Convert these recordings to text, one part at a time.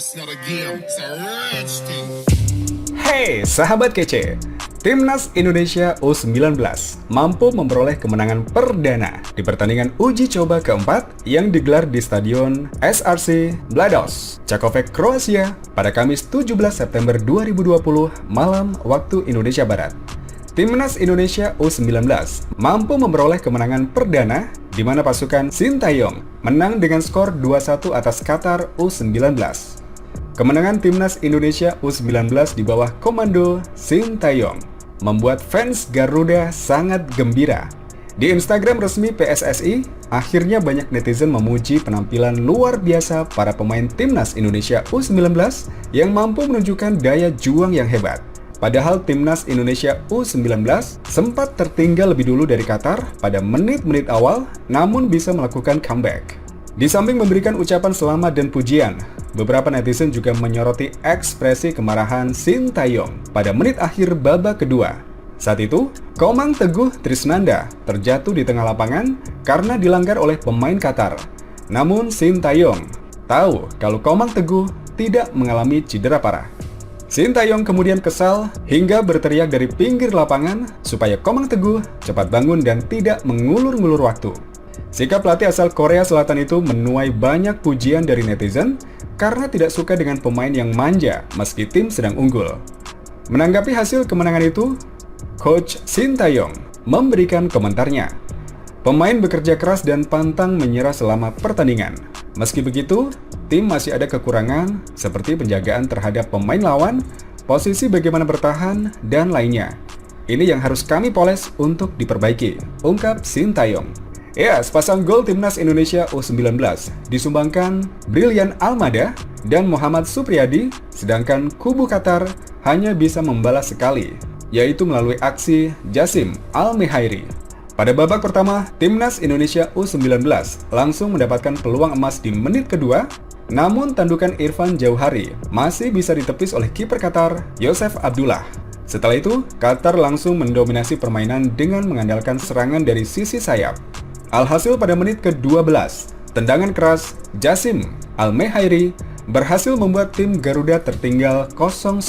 It's not a game, it's a rich thing. Hey sahabat kece, Timnas Indonesia U19 mampu memperoleh kemenangan perdana di pertandingan uji coba keempat yang digelar di Stadion SRC Blados, Čakovec, Kroasia pada Kamis 17 September 2020 malam waktu Indonesia Barat. Timnas Indonesia U19 mampu memperoleh kemenangan perdana di mana pasukan Sintayong menang dengan skor 2-1 atas Qatar U19. Kemenangan Timnas Indonesia U19 di bawah komando Sintayong membuat fans Garuda sangat gembira. Di Instagram resmi PSSI, akhirnya banyak netizen memuji penampilan luar biasa para pemain Timnas Indonesia U19 yang mampu menunjukkan daya juang yang hebat. Padahal Timnas Indonesia U19 sempat tertinggal lebih dulu dari Qatar pada menit-menit awal, namun bisa melakukan comeback. Di samping memberikan ucapan selamat dan pujian, beberapa netizen juga menyoroti ekspresi kemarahan Sintayong pada menit akhir babak kedua. Saat itu, Komang Teguh Trisnanda terjatuh di tengah lapangan karena dilanggar oleh pemain Qatar. Namun Sintayong tahu kalau Komang Teguh tidak mengalami cedera parah. Sintayong kemudian kesal hingga berteriak dari pinggir lapangan supaya Komang Teguh cepat bangun dan tidak mengulur-ngulur waktu. Sikap pelatih asal Korea Selatan itu menuai banyak pujian dari netizen karena tidak suka dengan pemain yang manja meski tim sedang unggul. Menanggapi hasil kemenangan itu, Coach Sintayong memberikan komentarnya. Pemain bekerja keras dan pantang menyerah selama pertandingan. Meski begitu, tim masih ada kekurangan seperti penjagaan terhadap pemain lawan, posisi bagaimana bertahan, dan lainnya. Ini yang harus kami poles untuk diperbaiki, ungkap Sintayong. Ya, sepasang gol Timnas Indonesia U19 disumbangkan Brilliant Almada dan Muhammad Supriyadi, sedangkan kubu Qatar hanya bisa membalas sekali, yaitu melalui aksi Jassim Al-Mehairi. Pada babak pertama, Timnas Indonesia U19 langsung mendapatkan peluang emas di menit kedua, namun tandukan Irfan Jauhari masih bisa ditepis oleh kiper Qatar, Yosef Abdullah. Setelah itu, Qatar langsung mendominasi permainan dengan mengandalkan serangan dari sisi sayap. Alhasil pada menit ke-12, tendangan keras Jassim Al-Mehairi berhasil membuat tim Garuda tertinggal 0-1.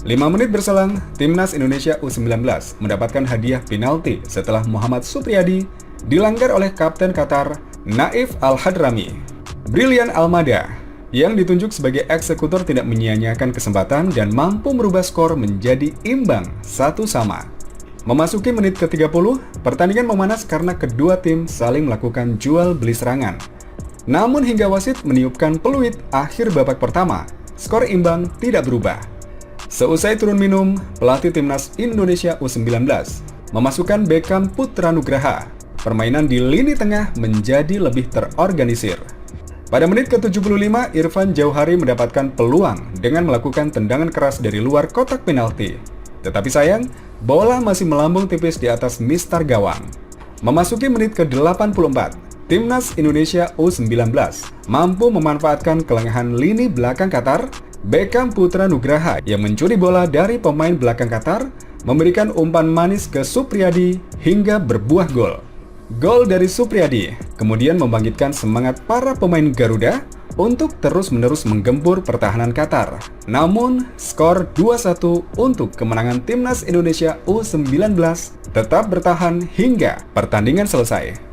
5 menit berselang, Timnas Indonesia U19 mendapatkan hadiah penalti setelah Muhammad Supriyadi dilanggar oleh Kapten Qatar, Naif Al-Hadrami. Brilliant Almada yang ditunjuk sebagai eksekutor tidak menyia-nyiakan kesempatan dan mampu merubah skor menjadi imbang 1-1. Memasuki menit ke-30, pertandingan memanas karena kedua tim saling melakukan jual beli serangan. Namun hingga wasit meniupkan peluit akhir babak pertama, skor imbang tidak berubah. Seusai turun minum, pelatih Timnas Indonesia U19 memasukkan Beckham Putra Nugraha. Permainan di lini tengah menjadi lebih terorganisir. Pada menit ke-75, Irfan Jauhari mendapatkan peluang dengan melakukan tendangan keras dari luar kotak penalti. Tetapi sayang, bola masih melambung tipis di atas mistar gawang. Memasuki menit ke-84, Timnas Indonesia U19 mampu memanfaatkan kelengahan lini belakang Qatar. Beckham Putra Nugraha yang mencuri bola dari pemain belakang Qatar memberikan umpan manis ke Supriyadi hingga berbuah gol. Gol dari Supriyadi kemudian membangkitkan semangat para pemain Garuda untuk terus-menerus menggempur pertahanan Qatar. Namun, skor 2-1 untuk kemenangan Timnas Indonesia U19 tetap bertahan hingga pertandingan selesai.